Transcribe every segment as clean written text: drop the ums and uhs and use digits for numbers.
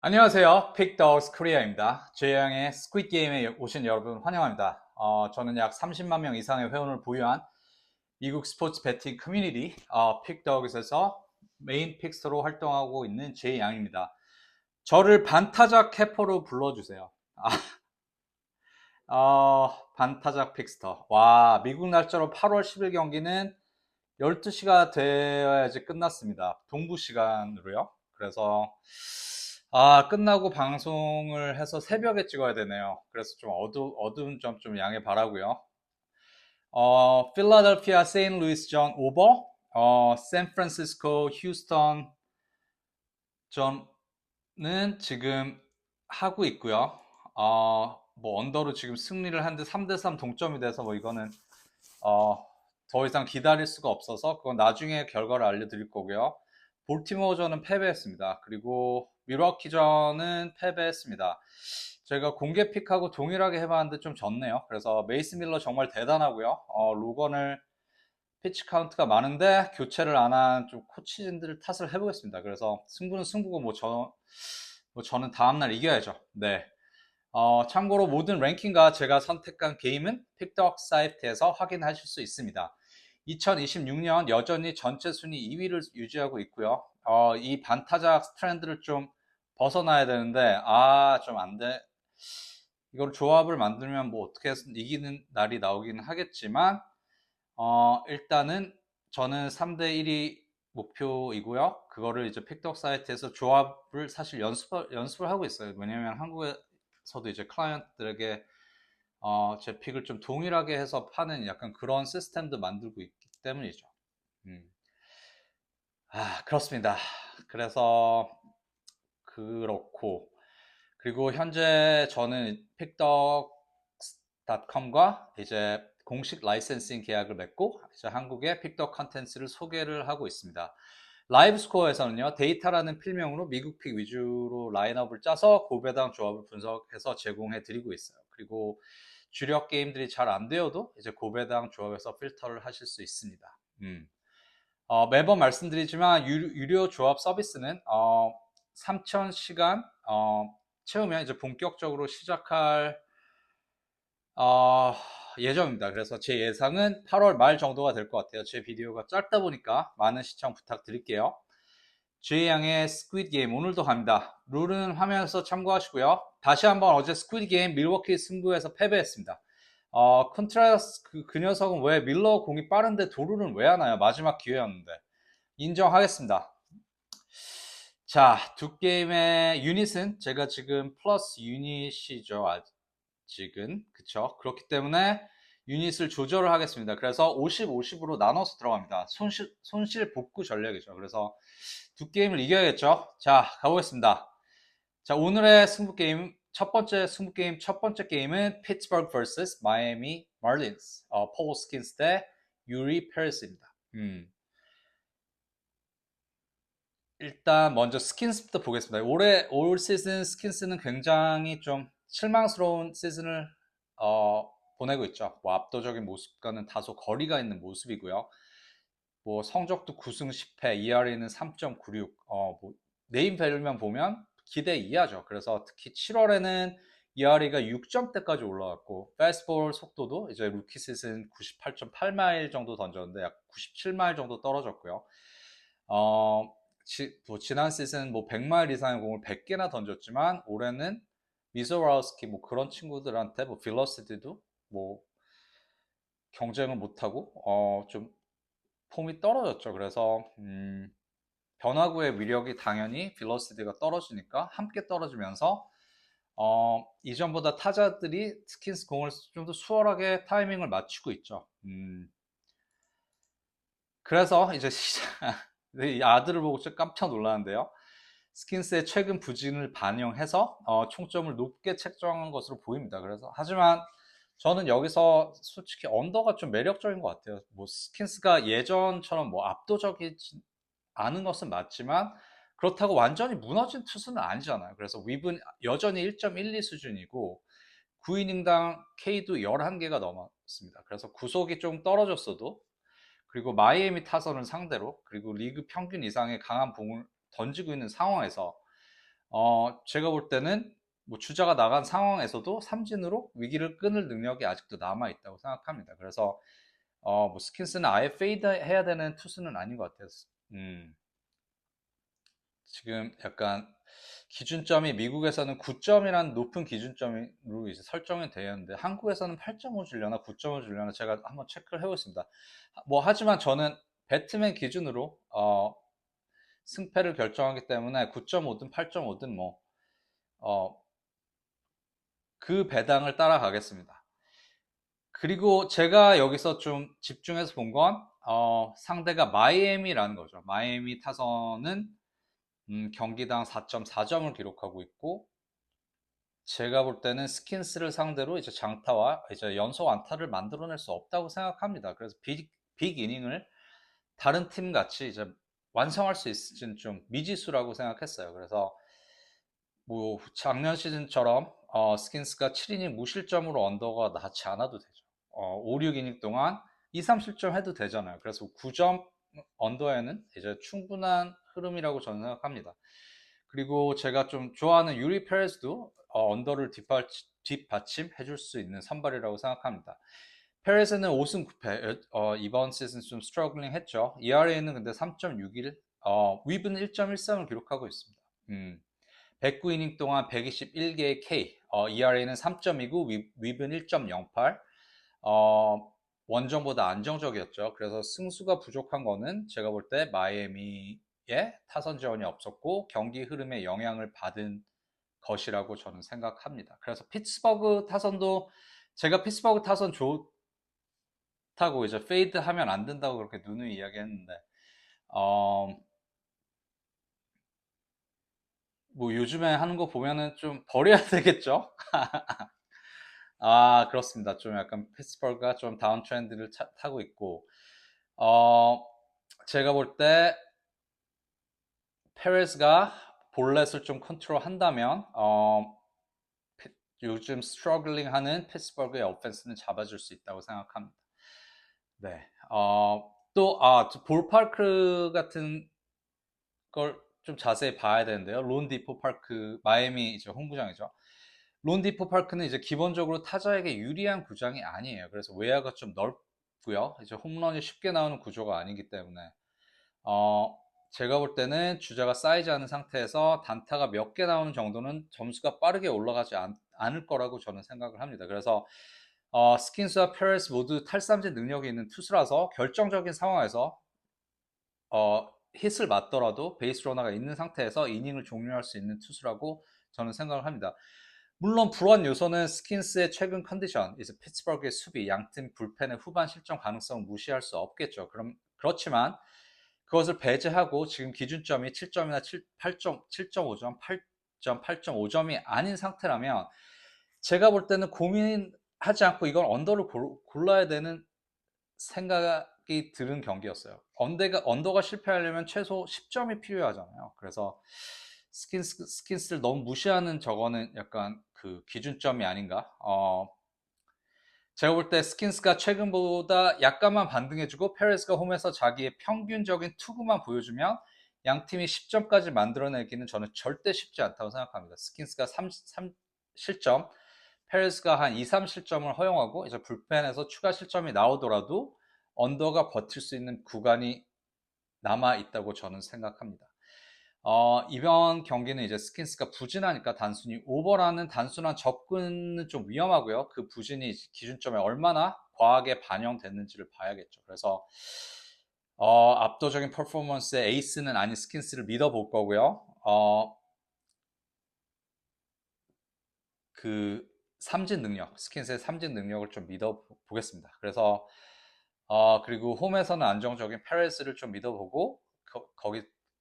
안녕하세요. 픽더스 코리아입니다. 제양의 스퀴드 게임에 오신 여러분 환영합니다. 저는 약 30만 명 이상의 회원을 보유한 미국 스포츠 베팅 커뮤니티 픽더그에서 메인 픽스터로 활동하고 있는 제양입니다. 저를 반타작 캐퍼로 불러주세요. 반타작 픽스터. 와, 미국 날짜로 8월 10일 경기는 12시가 되어야지 끝났습니다. 동부 시간으로요. 그래서 끝나고 방송을 해서 새벽에 찍어야 되네요. 그래서 좀 어두운 점 좀 양해 바라고요. 필라델피아 세인트루이스 전 오버, 샌프란시스코 휴스턴 전은 지금 하고 있고요. 뭐 언더로 지금 승리를 한데 3대3 동점이 돼서 뭐 이거는 어, 더 이상 기다릴 수가 없어서 그건 나중에 결과를 알려드릴 거고요. 볼티모어전은 패배했습니다. 그리고 미러키전은 패배했습니다. 제가 공개 픽하고 동일하게 해봤는데 좀 졌네요. 그래서 메이스 밀러 정말 대단하고요. 로건을 피치 카운트가 많은데 교체를 안 한 좀 코치진들 탓을 해보겠습니다. 그래서 승부는 승부고 뭐 저는 다음날 이겨야죠. 네. 참고로 모든 랭킹과 제가 선택한 게임은 픽덕 사이트에서 확인하실 수 있습니다. 2026년 여전히 전체 순위 2위를 유지하고 있고요. 이 반타작 트렌드를 좀 벗어나야 되는데, 좀 안 돼. 이걸 조합을 만들면 뭐 어떻게 이기는 날이 나오긴 하겠지만, 일단은 저는 3대 1이 목표이고요. 그거를 이제 픽덕 사이트에서 조합을 사실 연습을 하고 있어요. 왜냐면 한국에서도 이제 클라이언트들에게 제 픽을 좀 동일하게 해서 파는 약간 그런 시스템도 만들고 있기 때문이죠. 음. 그렇습니다. 그래서 그렇고 그리고 현재 저는 픽덕닷컴과 이제 공식 라이센싱 계약을 맺고 이제 한국의 픽덕 컨텐츠를 소개를 하고 있습니다. 라이브 스코어에서는요, 데이터라는 필명으로 미국 픽 위주로 라인업을 짜서 고배당 조합을 분석해서 제공해 드리고 있어요. 그리고 주력 게임들이 잘 안 되어도 이제 고배당 조합에서 필터를 하실 수 있습니다. 매번 말씀드리지만 유료 조합 서비스는 3,000시간 채우면 이제 본격적으로 시작할 어, 예정입니다. 그래서 제 예상은 8월 말 정도가 될 것 같아요. 제 비디오가 짧다 보니까 많은 시청 부탁드릴게요. 주의양의 스퀴드 게임 오늘도 갑니다. 룰은 화면에서 참고하시고요. 다시 한번 어제 스퀴드 게임 밀워키 승부에서 패배했습니다. 컨트라스 그 녀석은 왜 밀러 공이 빠른데 도루는 왜 하나요? 마지막 기회였는데. 인정하겠습니다. 자, 두 게임의 유닛은 제가 지금 플러스 유닛이죠. 아직은. 그쵸? 그렇기 때문에 유닛을 조절을 하겠습니다. 그래서 50, 50으로 나눠서 들어갑니다. 손실 복구 전략이죠. 그래서 두 게임을 이겨야겠죠. 자, 가보겠습니다. 자, 오늘의 승부 게임, 첫 번째 게임은 피츠버그 vs 마이애미 마린스, 폴 스킨스 대 유리 페리스입니다. 일단 먼저 스킨스부터 보겠습니다. 올 시즌 스킨스는 굉장히 좀 실망스러운 시즌을 보내고 있죠. 뭐 압도적인 모습과는 다소 거리가 있는 모습이고요. 뭐 성적도 9승 10패, ERA는 3.96. 뭐 네임 밸류만 보면 기대 이하죠. 그래서 특히 7월에는 ERA가 6점대까지 올라갔고 패스트볼 속도도 이제 루키 시즌 98.8마일 정도 던졌는데 약 97마일 정도 떨어졌고요. 뭐 지난 시즌 뭐 100마일 이상의 공을 100개나 던졌지만 올해는 미소라우스키 뭐 그런 친구들한테 뭐 빌러시티도 뭐 경쟁을 못하고 좀 폼이 떨어졌죠. 그래서 변화구의 위력이 당연히 빌러시티가 떨어지니까 함께 떨어지면서 이전보다 타자들이 스킨스 공을 좀 더 수월하게 타이밍을 맞추고 있죠. 그래서 이제 이 아들을 보고 진짜 깜짝 놀랐는데요. 스킨스의 최근 부진을 반영해서 총점을 높게 책정한 것으로 보입니다. 그래서 하지만 저는 여기서 솔직히 언더가 좀 매력적인 것 같아요. 뭐 스킨스가 예전처럼 뭐 압도적이지 않은 것은 맞지만 그렇다고 완전히 무너진 투수는 아니잖아요. 그래서 윕은 여전히 1.12 수준이고 9이닝당 K도 11개가 넘었습니다. 그래서 구속이 좀 떨어졌어도 그리고 마이애미 타선을 상대로 그리고 리그 평균 이상의 강한 공을 던지고 있는 상황에서 제가 볼 때는 뭐 주자가 나간 상황에서도 삼진으로 위기를 끊을 능력이 아직도 남아 있다고 생각합니다. 그래서 뭐 스킨스는 아예 페이드 해야 되는 투수는 아닌 것 같아요. 음, 지금 약간 기준점이 미국에서는 9점이라는 높은 기준점으로 이제 설정이 되어 있는데 한국에서는 8.5 주려나 9.5 주려나 제가 한번 체크를 해보겠습니다. 뭐 하지만 저는 배트맨 기준으로 승패를 결정하기 때문에 9.5든 8.5든 뭐 그 배당을 따라가겠습니다. 그리고 제가 여기서 좀 집중해서 본 건 상대가 마이애미라는 거죠. 마이애미 타선은 경기당 4.4점을 기록하고 있고 제가 볼 때는 스킨스를 상대로 이제 장타와 이제 연속 안타를 만들어낼 수 없다고 생각합니다. 그래서 빅 이닝을 다른 팀 같이 이제 완성할 수 있을지는 좀 미지수라고 생각했어요. 그래서 뭐 작년 시즌처럼 스킨스가 7이닝 무실점으로 언더가 낮지 않아도 되죠. 5, 6이닝 동안 2, 3실점 해도 되잖아요. 그래서 9점 언더에는 이제 충분한 흐름이라고 저는 생각합니다. 그리고 제가 좀 좋아하는 유리 페레스도 언더를 뒷받침 해줄 수 있는 선발이라고 생각합니다. 페레스는 5승 9패, 이번 시즌 좀 스트러글링 했죠. ERA는 근데 3.61, 윕은 1.13을 기록하고 있습니다. 109이닝 동안 121개의 K, ERA는 3.29, 윕은 1.08, 원정보다 안정적이었죠. 그래서 승수가 부족한 거는 제가 볼 때 마이애미의 타선 지원이 없었고 경기 흐름에 영향을 받은 것이라고 저는 생각합니다. 그래서 피츠버그 타선도 제가 피츠버그 타선 좋다고 이제 페이드 하면 안 된다고 그렇게 누누이 이야기했는데 뭐 요즘에 하는 거 보면은 좀 버려야 되겠죠? 아, 그렇습니다. 좀 약간 피츠버그가 좀 다운 트렌드를 타고 있고, 어, 제가 볼 때 페레스가 볼넷을 좀 컨트롤 한다면, 요즘 스트러글링 하는 피츠버그의 오펜스는 잡아줄 수 있다고 생각합니다. 네. 볼파크 같은 걸 좀 자세히 봐야 되는데요. 론디포 파크, 마이애미 이제 홈구장이죠. 론디포 파크는 이제 기본적으로 타자에게 유리한 구장이 아니에요. 그래서 외야가 좀 넓고요. 이제 홈런이 쉽게 나오는 구조가 아니기 때문에 어, 제가 볼 때는 주자가 쌓이지 않은 상태에서 단타가 몇 개 나오는 정도는 점수가 빠르게 올라가지 않을 거라고 저는 생각을 합니다. 그래서 스킨스와 페레스 모두 탈삼진 능력이 있는 투수라서 결정적인 상황에서 hit을 맞더라도 베이스 러너가 있는 상태에서 이닝을 종료할 수 있는 투수라고 저는 생각을 합니다. 물론 불안 요소는 스킨스의 최근 컨디션, 이제 피츠버그의 수비, 양팀 불펜의 후반 실점 가능성을 무시할 수 없겠죠. 그렇지만 그것을 배제하고 지금 기준점이 7점이나 8.5점, 8.5점이 아닌 상태라면 제가 볼 때는 고민하지 않고 이건 언더를 골라야 되는 생각이 드는 경기였어요. 언더가 실패하려면 최소 10점이 필요하잖아요. 그래서 스킨스를 너무 무시하는 저거는 약간 그 기준점이 아닌가. 제가 볼 때 스킨스가 최근보다 약간만 반등해주고 페레스가 홈에서 자기의 평균적인 투구만 보여주면 양 팀이 10점까지 만들어내기는 저는 절대 쉽지 않다고 생각합니다. 스킨스가 3 실점, 페레스가 한 2, 3실점을 허용하고 이제 불펜에서 추가 실점이 나오더라도 언더가 버틸 수 있는 구간이 남아 있다고 저는 생각합니다. 이번 경기는 이제 스킨스가 부진하니까 단순히 오버라는 단순한 접근은 좀 위험하고요. 그 부진이 기준점에 얼마나 과하게 반영됐는지를 봐야겠죠. 그래서 압도적인 퍼포먼스의 에이스는 아닌 스킨스를 믿어볼 거고요. 그 삼진 능력, 스킨스의 삼진 능력을 좀 믿어보겠습니다. 그래서 그리고 홈에서는 안정적인 페레스를 좀 믿어보고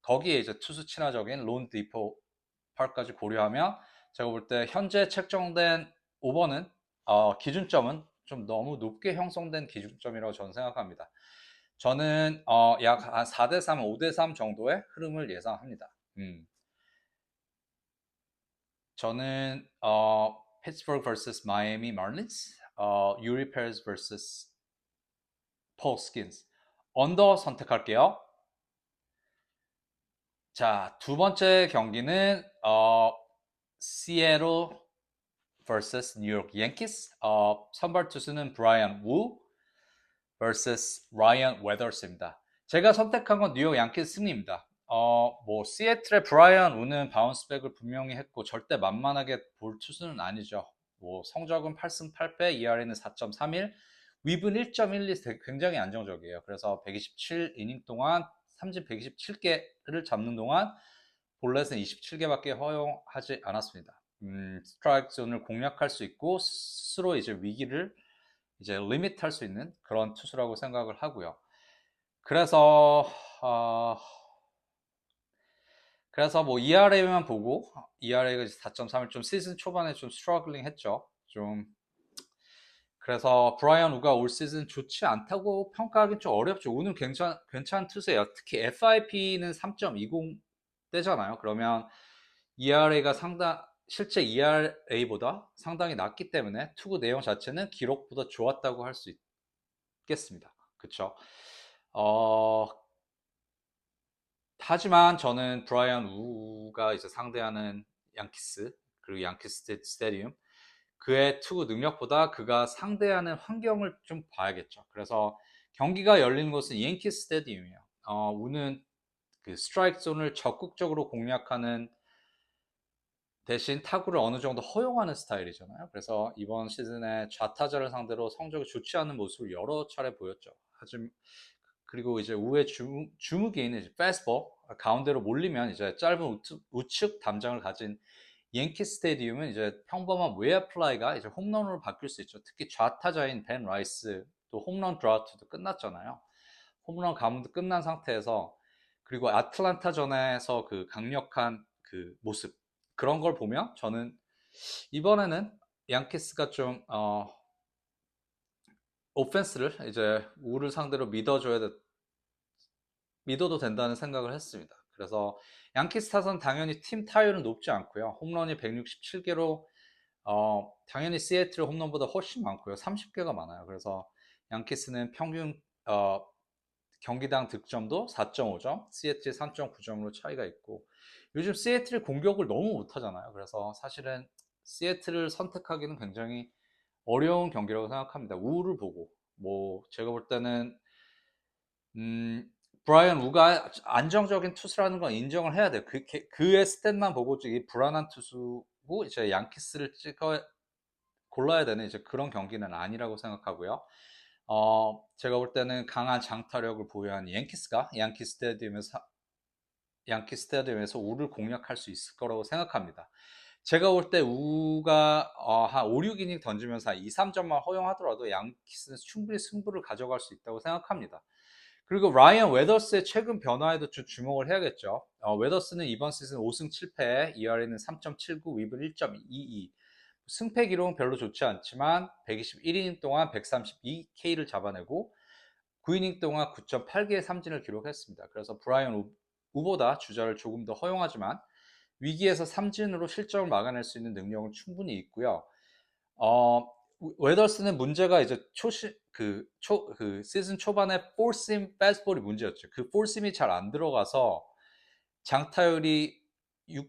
거기에 이제 투수 친화적인 론 디포 파크까지 고려하면 제가 볼 때 현재 책정된 오버는 기준점은 좀 너무 높게 형성된 기준점이라고 저는 생각합니다. 저는 약 4대3, 5대3 정도의 흐름을 예상합니다. 저는 피츠버그 vs 마이애미 마린스, 유리 페레스 vs 폴 스킨스 언더 선택할게요. 자, 두 번째 경기는 시애틀 vs 뉴욕 양키스. 선발 투수는 브라이언 우 vs 라이언 웨더스입니다. 제가 선택한 건 뉴욕 양키스 승리입니다. 뭐 시애틀의 브라이언 우는 바운스백을 분명히 했고 절대 만만하게 볼 투수는 아니죠. 뭐 성적은 8승 8패, ERA는 4.31, 위브는 1.12, 굉장히 안정적이에요. 그래서 127이닝 동안 삼진 127개를 잡는 동안 볼넷은 27개밖에 허용하지 않았습니다. 스트라이크 존을 공략할 수 있고 스스로 이제 위기를 이제 리밋할 수 있는 그런 투수라고 생각을 하고요. 그래서 그래서 뭐 ERA만 보고 ERA가 4.3을 좀 시즌 초반에 좀 스트러글링 했죠. 좀 그래서 브라이언 우가 올 시즌 좋지 않다고 평가하기 좀 어렵죠. 우는 괜찮은 투수예요. 특히 FIP는 3.20대잖아요. 그러면 ERA가 실제 ERA보다 상당히 낮기 때문에 투구 내용 자체는 기록보다 좋았다고 할 수 있겠습니다. 그쵸? 하지만 저는 브라이언 우가 이제 상대하는 양키스, 그리고 양키스 스테디움, 그의 투구 능력보다 그가 상대하는 환경을 좀 봐야겠죠. 그래서 경기가 열리는 곳은 양키스 스테디움이에요. 우는 그 스트라이크 존을 적극적으로 공략하는 대신 타구를 어느 정도 허용하는 스타일이잖아요. 그래서 이번 시즌에 좌타자를 상대로 성적이 좋지 않은 모습을 여러 차례 보였죠. 하지만 그리고 이제 우회 주무기인 이제 패스트볼 가운데로 몰리면 이제 짧은 우측 담장을 가진 양키 스테디움은 이제 평범한 외야 플라이가 이제 홈런으로 바뀔 수 있죠. 특히 좌타자인 벤 라이스 또 홈런 드라우트도 끝났잖아요. 홈런 가문도 끝난 상태에서 그리고 아틀란타전에서 그 강력한 그 모습 그런 걸 보면 저는 이번에는 양키스가 좀 오펜스를 이제 우를 상대로 믿어도 된다는 생각을 했습니다. 그래서 양키스 타선 당연히 팀 타율은 높지 않고요. 홈런이 167개로 당연히 시애틀 홈런보다 훨씬 많고요. 30개가 많아요. 그래서 양키스는 평균 경기당 득점도 4.5점, 시애틀 3.9점으로 차이가 있고 요즘 시애틀이 공격을 너무 못하잖아요. 그래서 사실은 시애틀을 선택하기는 굉장히 어려운 경기라고 생각합니다. 우를 보고 뭐 제가 볼 때는 브라이언 우가 안정적인 투수라는 건 인정을 해야 돼요. 그의 스탯만 보고 이 불안한 투수고 이제 양키스를 골라야 되는 이제 그런 경기는 아니라고 생각하고요. 제가 볼 때는 강한 장타력을 보유한 양키스가 양키 스타디움에서 우를 공략할 수 있을 거라고 생각합니다. 제가 볼 때 우가 한 5, 6이닝 던지면서 2, 3점만 허용하더라도 양키스는 충분히 승부를 가져갈 수 있다고 생각합니다. 그리고 라이언 웨더스의 최근 변화에도 좀 주목을 해야겠죠. 웨더스는 이번 시즌 5승 7패, ERA는 3.79, 위브 1.22. 승패 기록은 별로 좋지 않지만 121이닝 동안 132K를 잡아내고 9이닝 동안 9.8개의 삼진을 기록했습니다. 그래서 브라이언 우보다 주자를 조금 더 허용하지만 위기에서 삼진으로 실점을 막아낼 수 있는 능력은 충분히 있고요. 웨더스는 문제가 이제 시즌 초반에 폴심 패스트볼이 문제였죠. 그 폴심이 잘 안 들어가서 장타율이 6할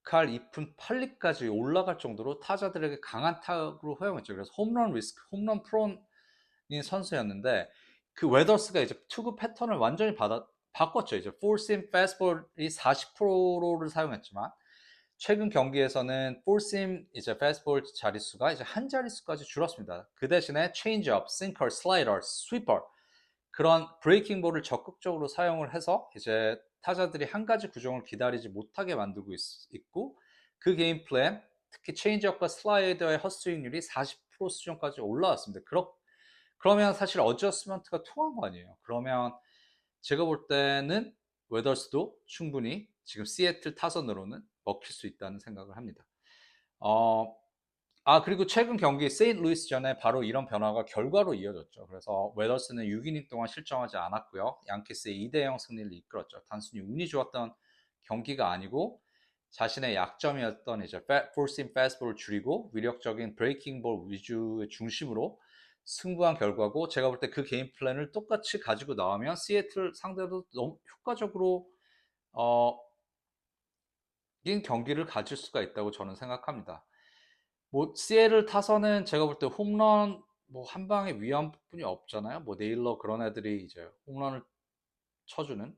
2푼 8리까지 올라갈 정도로 타자들에게 강한 타구를 허용했죠. 그래서 홈런 프로인 선수였는데 그 웨더스가 이제 투구 패턴을 완전히 바꿨죠. 이제 폴심 패스트볼이 40%를 사용했지만 최근 경기에서는 폴심 이제 패스트볼 자릿수가 이제 한 자릿수까지 줄었습니다. 그 대신에 체인지업, 싱커, 슬라이더, 스위퍼 그런 브레이킹 볼을 적극적으로 사용을 해서 이제 타자들이 한 가지 구종을 기다리지 못하게 만들고 있고 그 게임 플랜 특히 체인지업과 슬라이더의 헛스윙률이 40% 수준까지 올라왔습니다. 그러면 사실 어저스먼트가 통한 거 아니에요. 그러면 제가 볼 때는 웨더스도 충분히 지금 시애틀 타선으로는 먹힐 수 있다는 생각을 합니다. 그리고 최근 경기 세인트루이스 전에 바로 이런 변화가 결과로 이어졌죠. 그래서 웨더스는 6이닝 동안 실점하지 않았고요. 양키스의 2대0 승리를 이끌었죠. 단순히 운이 좋았던 경기가 아니고 자신의 약점이었던 이제 폴심 패스트볼을 줄이고 위력적인 브레이킹 볼 위주의 중심으로 승부한 결과고, 제가 볼 때 그 게임 플랜을 똑같이 가지고 나오면 시애틀 상대로 너무 효과적으로 이긴 경기를 가질 수가 있다고 저는 생각합니다. 뭐 시애틀 타선은 제가 볼 때 홈런 뭐 한 방에 위험뿐이 없잖아요. 뭐 네일러 그런 애들이 이제 홈런을 쳐주는.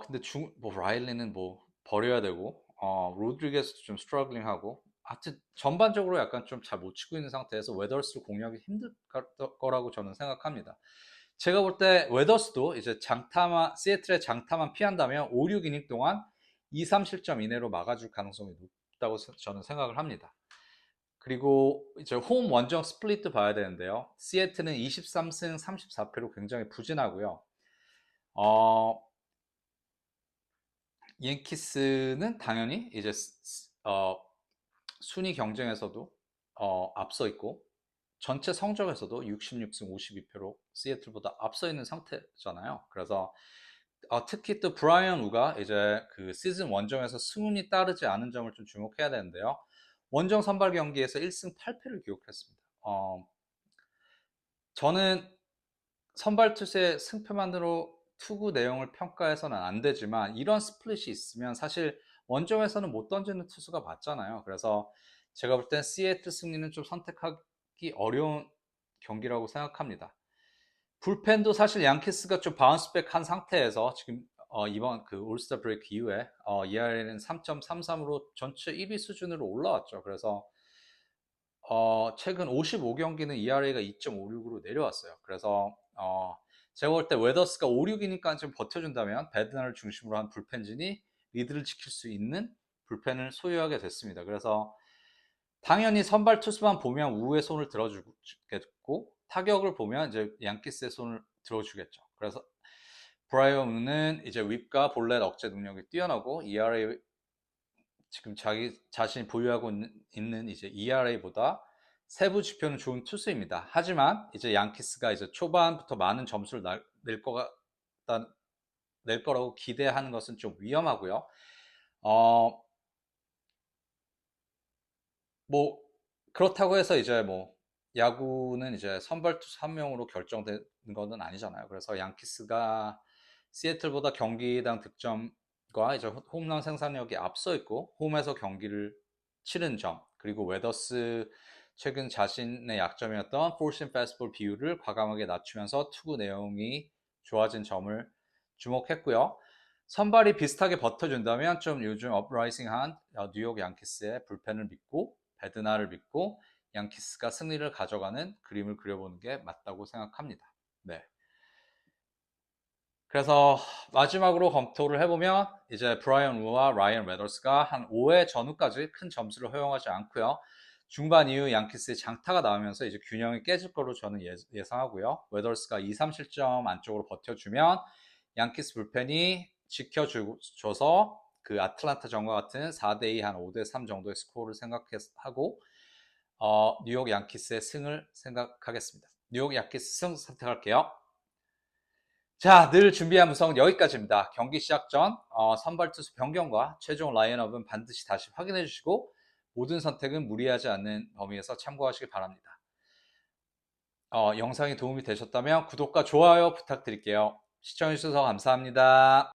근데 뭐 라일리는 뭐 버려야 되고, 로드리게스도 좀 스트러글링하고, 하여튼 전반적으로 약간 좀 잘 못 치고 있는 상태에서 웨더스를 공략이 힘들 거라고 저는 생각합니다. 제가 볼 때 웨더스도 이제 시애틀의 장타만 피한다면 5, 6이닝 동안 2, 3실점 이내로 막아줄 가능성이 높다고 저는 생각을 합니다. 그리고 이제 홈 원정 스플릿도 봐야 되는데요. 시애틀은 23승 34패로 굉장히 부진하고요. 어, 양키스는 당연히 이제 순위 경쟁에서도 앞서 있고, 전체 성적에서도 66승 52패로 시애틀보다 앞서 있는 상태잖아요. 그래서 특히 또 브라이언 우가 이제 그 시즌 원정에서 승운이 따르지 않은 점을 좀 주목해야 되는데요. 원정 선발 경기에서 1승 8패를 기록했습니다. 저는 선발 투수의 승패만으로 투구 내용을 평가해서는 안 되지만, 이런 스플릿이 있으면 사실 원정에서는 못 던지는 투수가 맞잖아요. 그래서 제가 볼 땐 시애틀 승리는 좀 선택하기 어려운 경기라고 생각합니다. 불펜도 사실 양키스가 좀 바운스백 한 상태에서 지금 이번 그 올스타 브레이크 이후에 ERA는 3.33으로 전체 1위 수준으로 올라왔죠. 그래서 최근 55경기는 ERA가 2.56으로 내려왔어요. 그래서 제가 볼 때 웨더스가 5, 6이니까 좀 버텨준다면 베드나를 중심으로 한 불펜진이 리드를 지킬 수 있는 불펜을 소유하게 됐습니다. 그래서 당연히 선발 투수만 보면 우의 손을 들어주겠고, 타격을 보면 이제 양키스의 손을 들어주겠죠. 그래서 브라이언 우는 이제 윕과 볼넷 억제 능력이 뛰어나고, ERA 지금 자기 자신이 보유하고 있는 이제 ERA보다 세부 지표는 좋은 투수입니다. 하지만 이제 양키스가 이제 초반부터 많은 점수를 낼 거라고 기대하는 것은 좀 위험하고요. 뭐 그렇다고 해서 이제 뭐 야구는 이제 선발 투수 한 명으로 결정되는 것은 아니잖아요. 그래서 양키스가 시애틀보다 경기당 득점과 이제 홈런 생산력이 앞서 있고, 홈에서 경기를 치른 점, 그리고 웨더스 최근 자신의 약점이었던 폴신 패스트볼 비율을 과감하게 낮추면서 투구 내용이 좋아진 점을 주목했고요. 선발이 비슷하게 버텨준다면 좀 요즘 업라이징한 뉴욕 양키스의 불펜을 믿고, 베드나를 믿고 양키스가 승리를 가져가는 그림을 그려보는 게 맞다고 생각합니다. 네. 그래서 마지막으로 검토를 해보면 이제 브라이언 우와 라이언 웨더스가 한 5회 전후까지 큰 점수를 허용하지 않고요. 중반 이후 양키스의 장타가 나오면서 이제 균형이 깨질 거로 저는 예상하고요. 웨더스가 2, 3실점 안쪽으로 버텨주면 양키스 불펜이 지켜줘서 그 아틀란타전과 같은 4대2 한 5대3 정도의 스코어를 생각하고 뉴욕 양키스의 승을 생각하겠습니다. 뉴욕 양키스 승 선택할게요. 자, 늘 준비한 분석은 여기까지입니다. 경기 시작 전 선발 투수 변경과 최종 라인업은 반드시 다시 확인해 주시고, 모든 선택은 무리하지 않는 범위에서 참고하시기 바랍니다. 영상이 도움이 되셨다면 구독과 좋아요 부탁드릴게요. 시청해주셔서 감사합니다.